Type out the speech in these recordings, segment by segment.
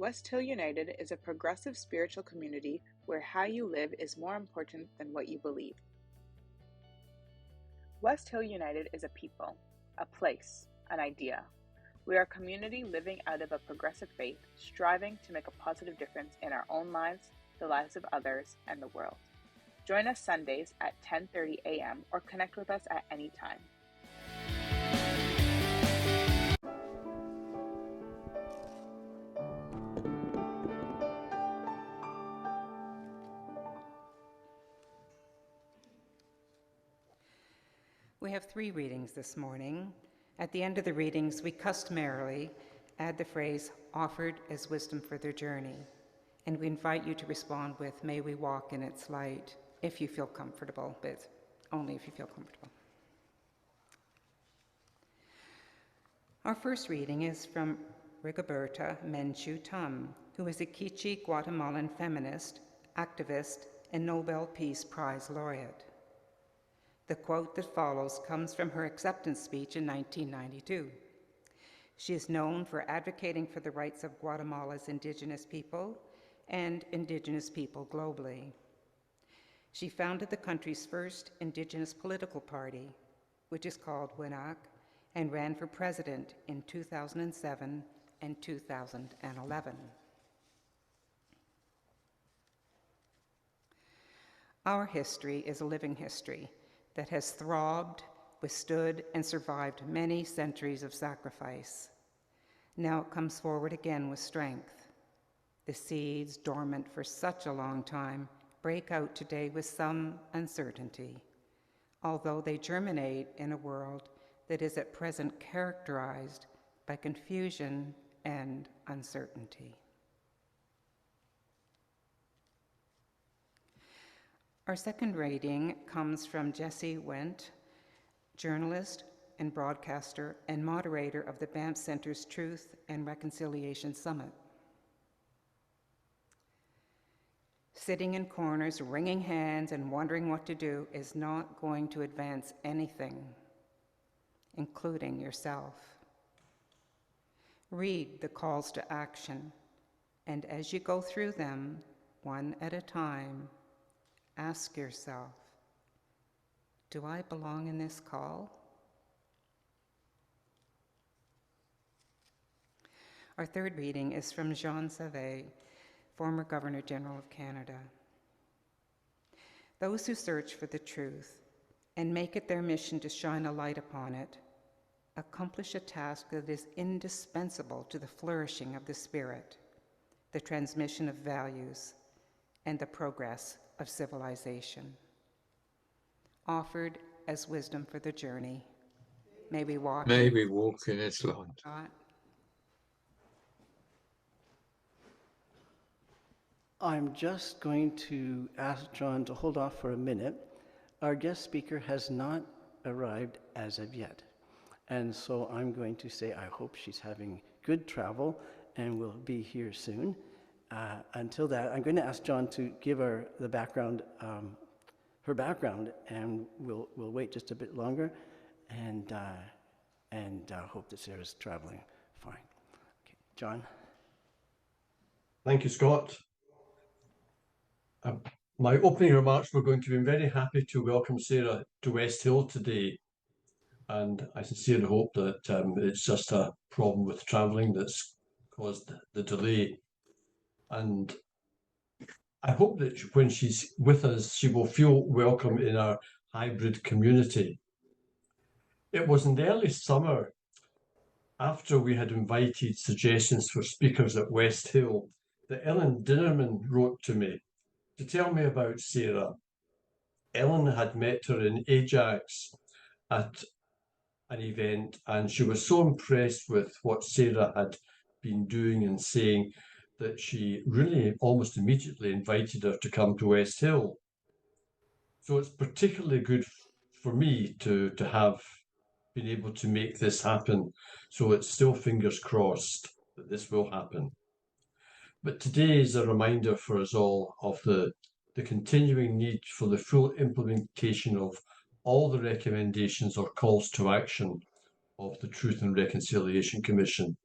West Hill United is a progressive spiritual community where how you live is more important than what you believe. West Hill United is a people, a place, an idea. We are a community living out of a progressive faith, striving to make a positive difference in our own lives, the lives of others, and the world. Join us Sundays at 10:30 a.m. or connect with us at any time. We have 3 readings this morning. At the end of the readings, we customarily add the phrase, offered as wisdom for their journey. And we invite you to respond with, may we walk in its light, if you feel comfortable, but only if you feel comfortable. Our first reading is from Rigoberta Menchú Tum, who is a K'iche Guatemalan feminist, activist, and Nobel Peace Prize Laureate. The quote that follows comes from her acceptance speech in 1992. She is known for advocating for the rights of Guatemala's Indigenous people and Indigenous people globally. She founded the country's first Indigenous political party, which is called Winaq, and ran for president in 2007 and 2011. Our history is a living history that has throbbed, withstood, and survived many centuries of sacrifice. Now it comes forward again with strength. The seeds, dormant for such a long time, break out today with some uncertainty, although they germinate in a world that is at present characterized by confusion and uncertainty. Our second reading comes from Jessie Wendt, journalist and broadcaster and moderator of the Banff Center's Truth and Reconciliation Summit. Sitting in corners, wringing hands, and wondering what to do is not going to advance anything, including yourself. Read the calls to action, and as you go through them, one at a time, ask yourself, do I belong in this call? Our third reading is from Jean Sauvé, former Governor General of Canada. Those who search for the truth and make it their mission to shine a light upon it accomplish a task that is indispensable to the flourishing of the spirit, the transmission of values, and the progress of civilization. Offered as wisdom for the journey, may we walk in its light. I'm just going to ask John to hold off for a minute. Our guest speaker has not arrived as of yet. And so I'm going to say I hope she's having good travel and will be here soon. Until that, I'm going to ask John to give her the background, her background, and we'll wait just a bit longer, and hope that Sarah's traveling fine. Okay, John. Thank you, Scott. My opening remarks were going to be very happy to welcome Sarah to West Hill today, and I sincerely hope that it's just a problem with travelling that's caused the delay. And I hope that when she's with us, she will feel welcome in our hybrid community. It was in the early summer, after we had invited suggestions for speakers at West Hill, that Ellen Dinnerman wrote to me to tell me about Sarah. Ellen had met her in Ajax at an event, and she was so impressed with what Sarah had been doing and saying that she really almost immediately invited her to come to West Hill. So it's particularly good for me to have been able to make this happen. So it's still fingers crossed that this will happen. But today is a reminder for us all of the continuing need for the full implementation of all the recommendations or calls to action of the Truth and Reconciliation Commission.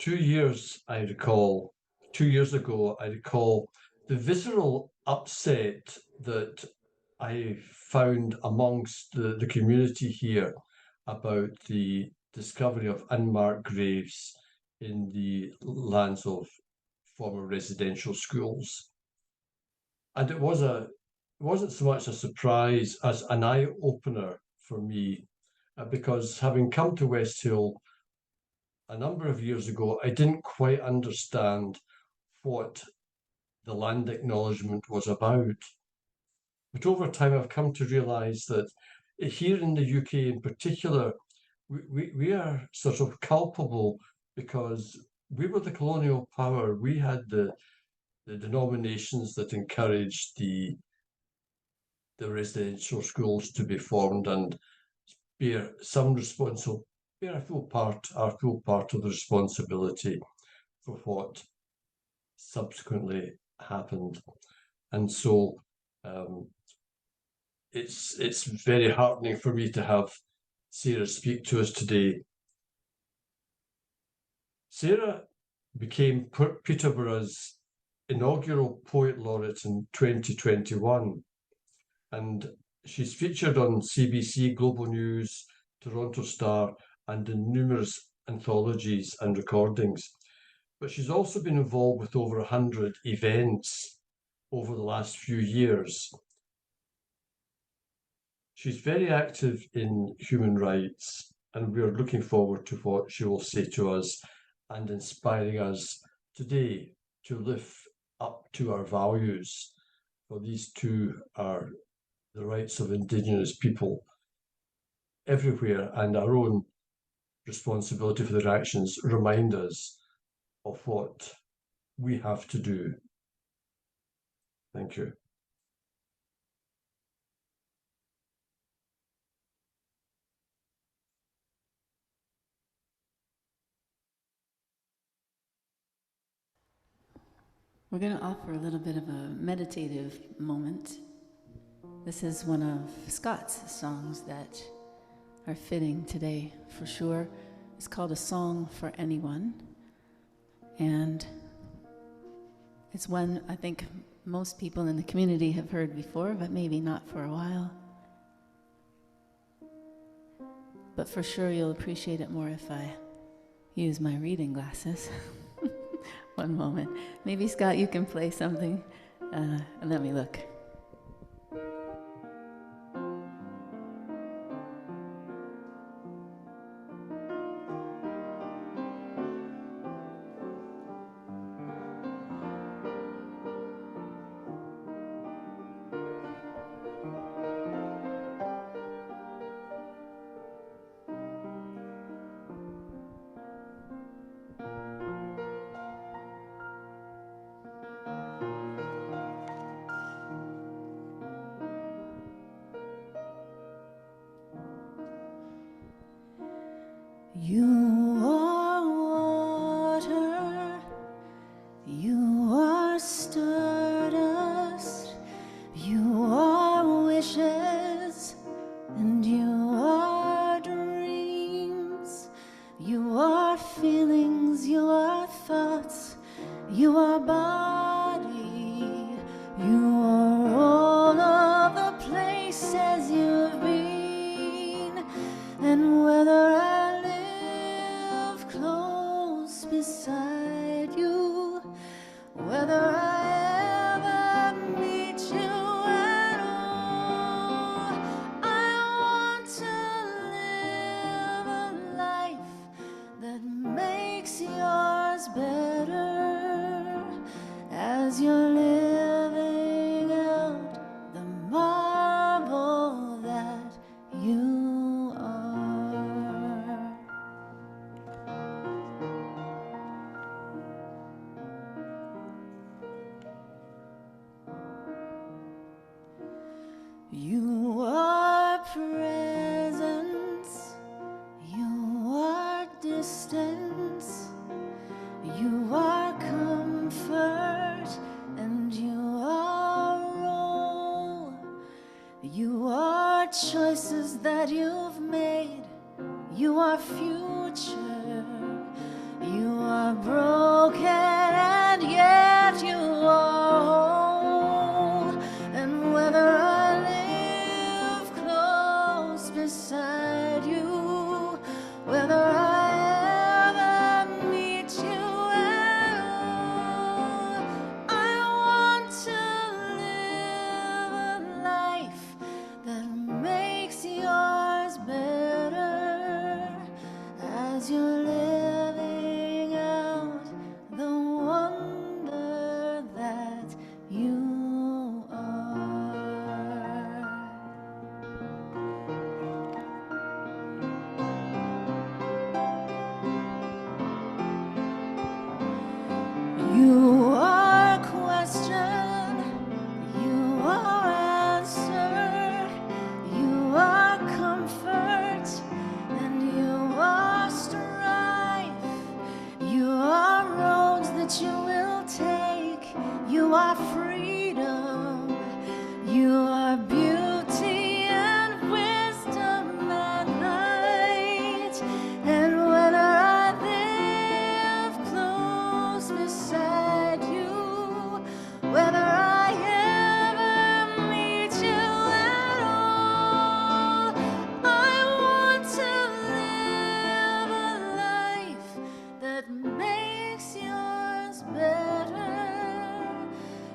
2 years, I recall, 2 years ago, I recall the visceral upset that I found amongst the community here about the discovery of unmarked graves in the lands of former residential schools. And it wasn't so much a surprise as an eye-opener for me, because having come to West Hill a number of years ago, I didn't quite understand what the land acknowledgement was about. But over time, I've come to realize that here in the UK in particular, we are sort of culpable because we were the colonial power. We had the denominations that encouraged the residential schools to be formed and bear a full part of the responsibility for what subsequently happened. And so it's very heartening for me to have Sarah speak to us today. Sarah became Peterborough's inaugural Poet Laureate in 2021, and she's featured on CBC, Global News, Toronto Star, and in numerous anthologies and recordings. But she's also been involved with over 100 events over the last few years. She's very active in human rights, and we are looking forward to what she will say to us and inspiring us today to live up to our values. For these two are the rights of Indigenous people everywhere, and our own responsibility for their actions remind us of what we have to do. Thank you. We're going to offer a little bit of a meditative moment. This is one of Scott's songs that are fitting today for sure. It's called A Song for Anyone. And it's one I think most people in the community have heard before, but maybe not for a while. But for sure you'll appreciate it more if I use my reading glasses. One moment. Maybe, Scott, you can play something. Let me look. You are water, you are stardust, you are wishes, and you are dreams. You are feelings, you are thoughts, you are body, you are all of the places you've been, and whether beside you, whether I ever meet you at all, I want to live a life that makes yours better as you're living out the marvel that you are. You are presence, you are distance, you are comfort, and you are role. You are choices that you've made, you are future, you are You are question, you are answer, you are comfort, and you are strife. You are roads that you will take, you are freedom, you are beauty and wisdom and light. And when I live close beside you, whether I ever meet you at all, I want to live a life that makes yours better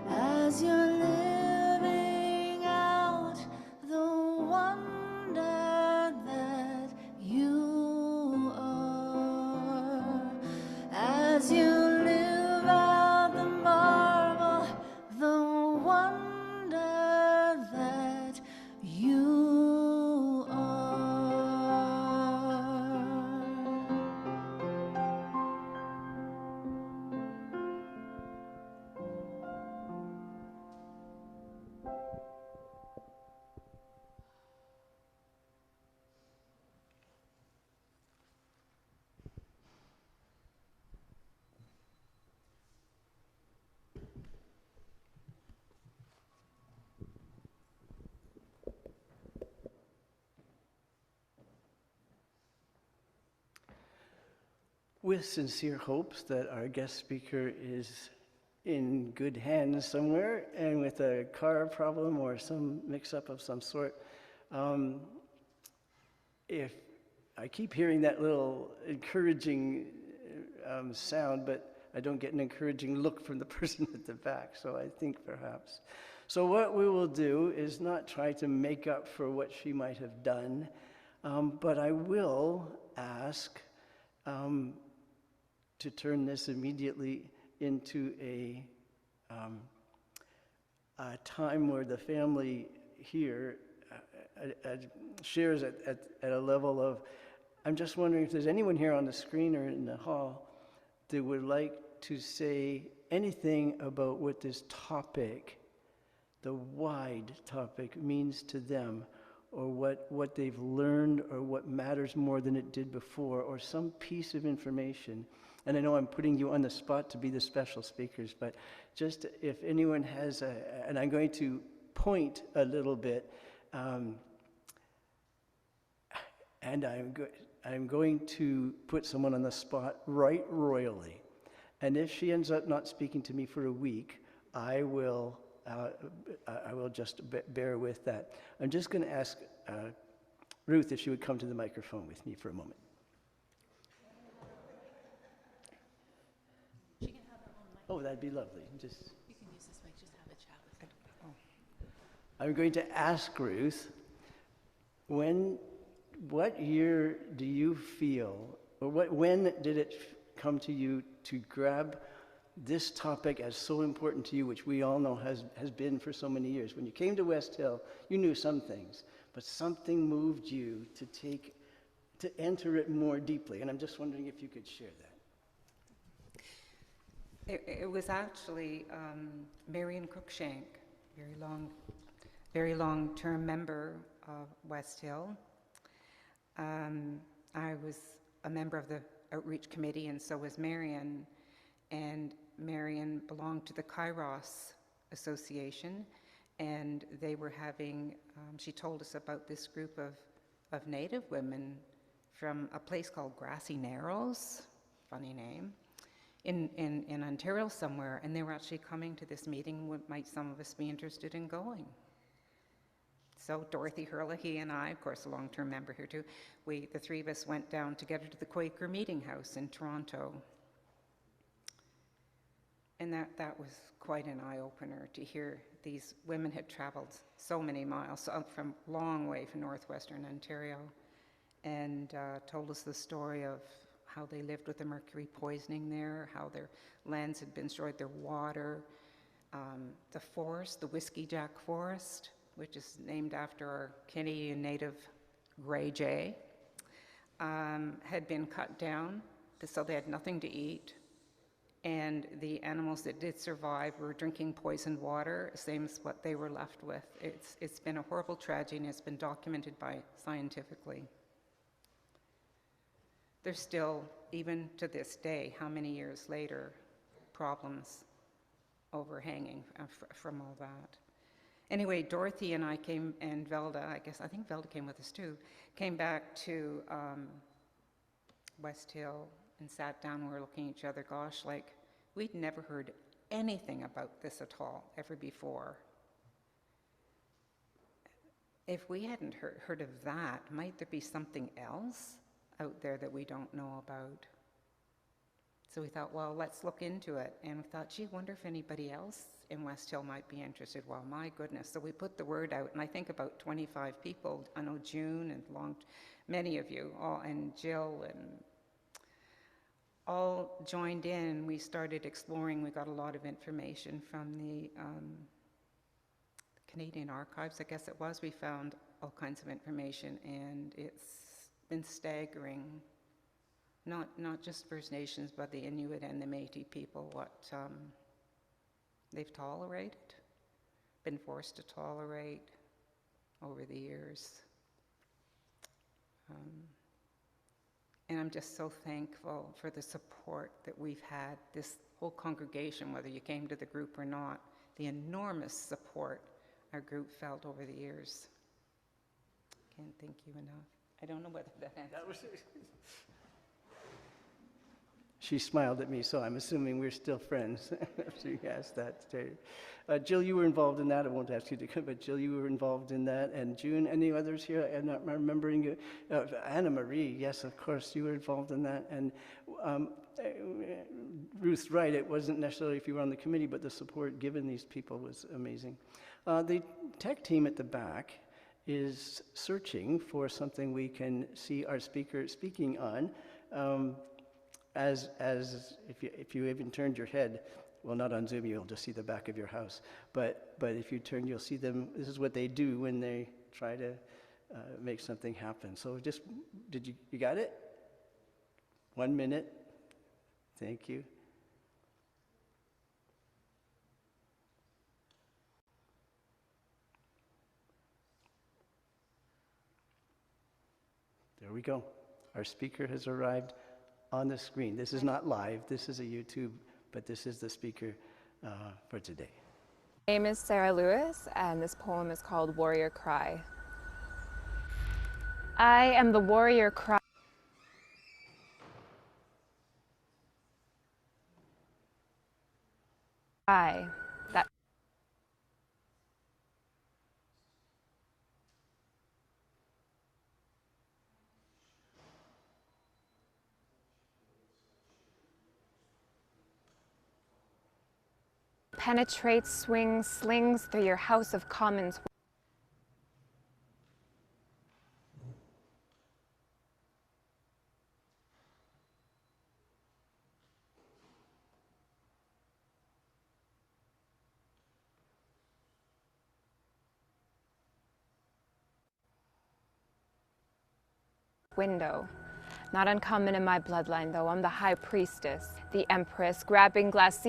as you're living out the wonder that you are. As you live out the marvel, the wonder that you are. With sincere hopes that our guest speaker is in good hands somewhere and with a car problem or some mix-up of some sort. If I keep hearing that little encouraging sound, but I don't get an encouraging look from the person at the back, so I think perhaps. So what we will do is not try to make up for what she might have done, but I will ask to turn this immediately into a time where the family here shares at a level of, I'm just wondering if there's anyone here on the screen or in the hall that would like to say anything about what this topic, the wide topic, means to them, or what they've learned, or what matters more than it did before, or some piece of information. And I know I'm putting you on the spot to be the special speakers, but just if anyone has and I'm going to point a little bit, and I'm going to put someone on the spot right royally. And if she ends up not speaking to me for a week, I will just bear with that. I'm just going to ask Ruth if she would come to the microphone with me for a moment. She can have her own mic. Oh, that'd be lovely. You can use this mic, just have a chat with her. Oh. I'm going to ask Ruth, what year do you feel, or when did it come to you to grab this topic as so important to you, which we all know has been for so many years? When you came to West Hill, you knew some things, but something moved you to enter it more deeply, and I'm just wondering if you could share that. It was actually Marion Cruikshank, very long-term member of West Hill. I was a member of the outreach committee, and so was Marion. And Marion belonged to the Kairos Association, and they were having, she told us about this group of Native women from a place called Grassy Narrows, funny name, in Ontario somewhere, and they were actually coming to this meeting. Might some of us be interested in going? So Dorothy Herlihy and I, of course a long-term member here too, the three of us went down together to the Quaker Meeting House in Toronto. And that was quite an eye-opener to hear these women had traveled so many miles from long way from northwestern Ontario, and told us the story of how they lived with the mercury poisoning there, how their lands had been destroyed, their water, the forest, the Whiskey Jack Forest, which is named after our Canadian native gray jay, had been cut down, so they had nothing to eat. And the animals that did survive were drinking poisoned water, same as what they were left with. It's been a horrible tragedy, and it's been documented scientifically. There's still, even to this day, how many years later, problems overhanging from all that. Anyway, Dorothy and I came, and Velda, I think Velda came with us too, came back to West Hill and sat down. We were looking at each other, gosh, like we'd never heard anything about this at all ever before. If we hadn't heard of that, might there be something else out there that we don't know about? So we thought, well, let's look into it. And we thought, gee, wonder if anybody else in West Hill might be interested. Well, my goodness. So we put the word out, and I think about 25 people. I know June and many of you, and Jill, and all joined in. We started exploring. We got a lot of information from the Canadian Archives, I guess it was. We found all kinds of information, and it's been staggering. Not just First Nations, but the Inuit and the Métis people, what they've tolerated, been forced to tolerate over the years. And I'm just so thankful for the support that we've had, this whole congregation, whether you came to the group or not, the enormous support our group felt over the years. Can't thank you enough. I don't know whether that answers. She smiled at me, so I'm assuming we're still friends after you asked that. Jill, you were involved in that. I won't ask you to come, but Jill, you were involved in that. And June, any others here? I'm not remembering you. Anna Marie, yes, of course, you were involved in that. And Ruth's right, it wasn't necessarily if you were on the committee, but the support given these people was amazing. The tech team at the back is searching for something we can see our speaker speaking on. As if you even turned your head, well, not on Zoom, you'll just see the back of your house. But if you turn, you'll see them. This is what they do when they try to make something happen. So just, you got it? 1 minute. Thank you. There we go. Our speaker has arrived on the screen. This is not live, this is a YouTube, but this is the speaker for today. My name is Sarah Lewis, and this poem is called Warrior Cry. I am the warrior cry. That penetrates, swings, slings through your House of Commons window. Not uncommon in my bloodline, though. I'm the high priestess, the empress, grabbing glass.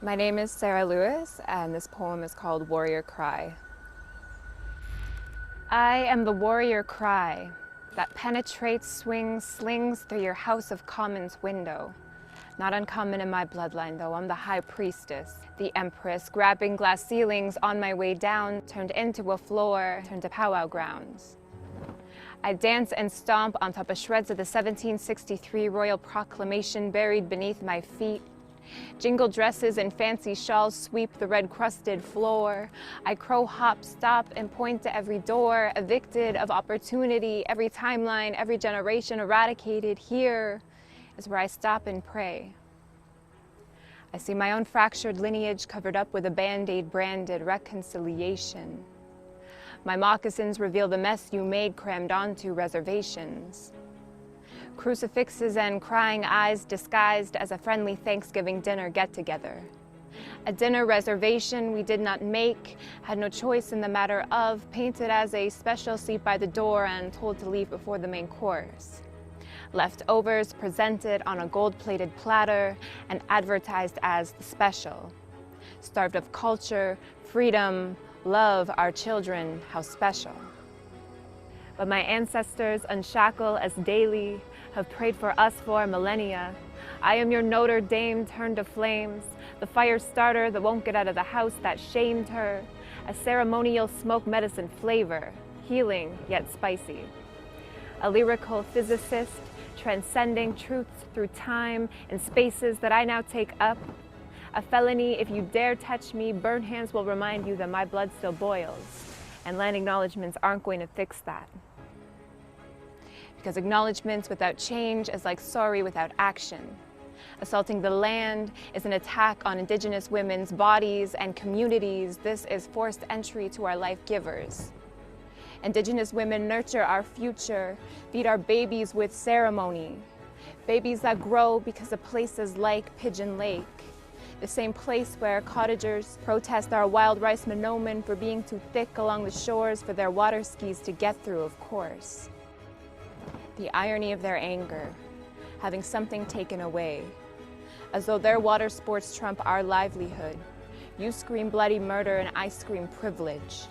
My name is Sarah Lewis, and this poem is called Warrior Cry. I am the warrior cry that penetrates, swings, slings through your House of Commons window. Not uncommon in my bloodline, though. I'm the high priestess, the empress, grabbing glass ceilings on my way down, turned into a floor, turned to powwow grounds. I dance and stomp on top of shreds of the 1763 Royal Proclamation buried beneath my feet. Jingle dresses and fancy shawls sweep the red-crusted floor. I crow, hop, stop, and point to every door, evicted of opportunity, every timeline, every generation eradicated. Here is where I stop and pray. I see my own fractured lineage covered up with a Band-Aid branded reconciliation. My moccasins reveal the mess you made crammed onto reservations. Crucifixes and crying eyes disguised as a friendly Thanksgiving dinner get-together. A dinner reservation we did not make, had no choice in the matter of, painted as a special seat by the door and told to leave before the main course. Leftovers presented on a gold-plated platter and advertised as the special. Starved of culture, freedom, love, our children, how special. But my ancestors, unshackle us daily, have prayed for us for millennia. I am your Notre Dame turned to flames, the fire starter that won't get out of the house that shamed her, a ceremonial smoke medicine flavor, healing yet spicy. A lyrical physicist, transcending truths through time and spaces that I now take up. A felony if you dare touch me, burned hands will remind you that my blood still boils, and land acknowledgements aren't going to fix that. Because acknowledgements without change is like sorry without action. Assaulting the land is an attack on Indigenous women's bodies and communities. This is forced entry to our life givers. Indigenous women nurture our future, feed our babies with ceremony. Babies that grow because of places like Pigeon Lake, the same place where cottagers protest our wild rice monomen for being too thick along the shores for their water skis to get through, of course. The irony of their anger, having something taken away, as though their water sports trump our livelihood. You scream bloody murder and I scream privilege.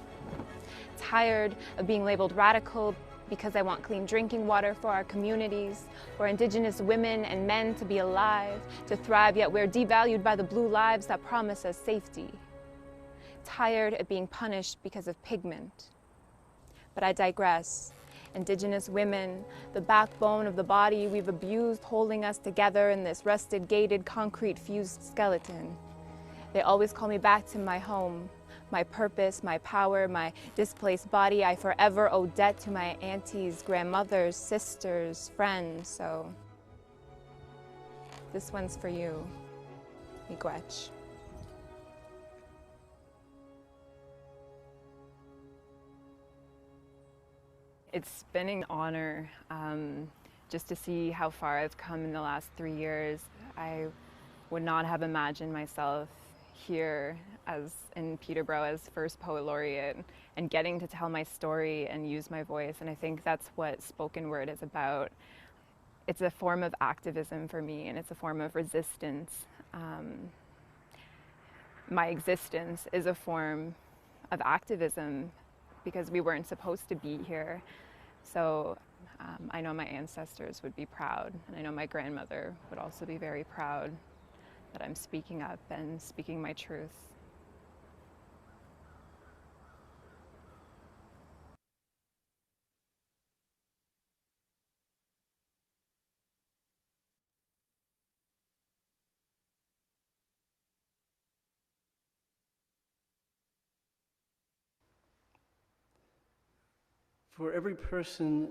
Tired of being labeled radical because I want clean drinking water for our communities, for Indigenous women and men to be alive, to thrive, yet we're devalued by the blue lives that promise us safety. Tired of being punished because of pigment. But I digress. Indigenous women, the backbone of the body we've abused, holding us together in this rusted, gated, concrete-fused skeleton. They always call me back to my home, my purpose, my power, my displaced body. I forever owe debt to my aunties, grandmothers, sisters, friends, so this one's for you, Miigwech. It's been an honor just to see how far I've come in the last 3 years. I would not have imagined myself here in Peterborough as first Poet Laureate and getting to tell my story and use my voice. And I think that's what spoken word is about. It's a form of activism for me, and it's a form of resistance. My existence is a form of activism because we weren't supposed to be here. So I know my ancestors would be proud, and I know my grandmother would also be very proud that I'm speaking up and speaking my truth. For every person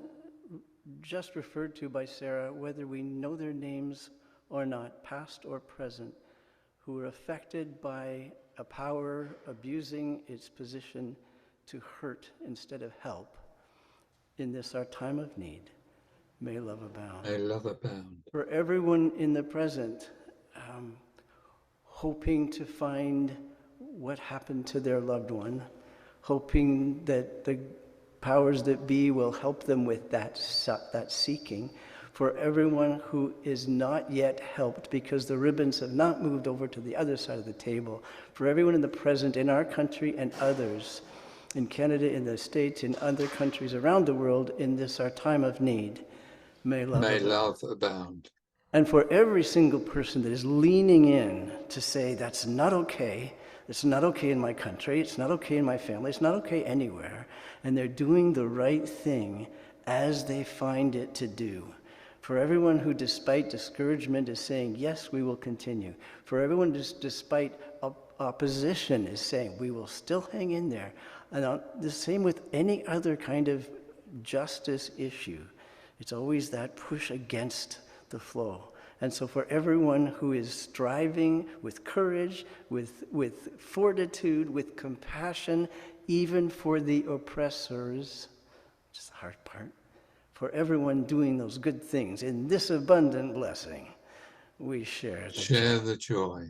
just referred to by Sarah, whether we know their names or not, past or present, who were affected by a power abusing its position to hurt instead of help, in this our time of need, may love abound. May love abound. For everyone in the present, hoping to find what happened to their loved one, hoping that the powers that be will help them with that seeking. For everyone who is not yet helped because the ribbons have not moved over to the other side of the table. For everyone in the present, in our country and others, in Canada, in the States, in other countries around the world, in this our time of need, may love abound. And for every single person that is leaning in to say, that's not okay, it's not okay in my country, it's not okay in my family, it's not okay anywhere, and they're doing the right thing as they find it to do. For everyone who, despite discouragement, is saying, yes, we will continue. For everyone, despite opposition, is saying, we will still hang in there. And the same with any other kind of justice issue. It's always that push against the flow. And so for everyone who is striving with courage, with fortitude, with compassion, even for the oppressors, which is the hard part, for everyone doing those good things in this abundant blessing, we share the joy.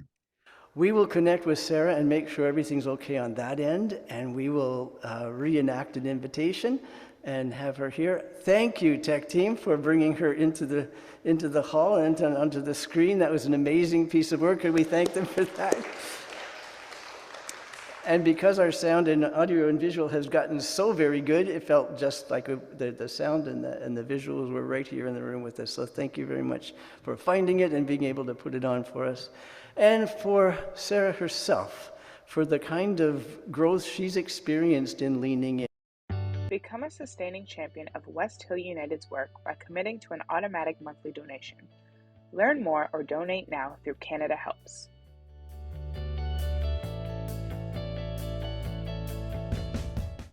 We will connect with Sarah and make sure everything's okay on that end, and we will reenact an invitation and have her here. Thank you, tech team, for bringing her into the hall and onto the screen. That was an amazing piece of work. Could we thank them for that? And because our sound and audio and visual has gotten so very good, it felt just like the sound and the visuals were right here in the room with us. So thank you very much for finding it and being able to put it on for us. And for Sarah herself, for the kind of growth she's experienced in leaning in. Become a sustaining champion of West Hill United's work by committing to an automatic monthly donation. Learn more or donate now through Canada Helps.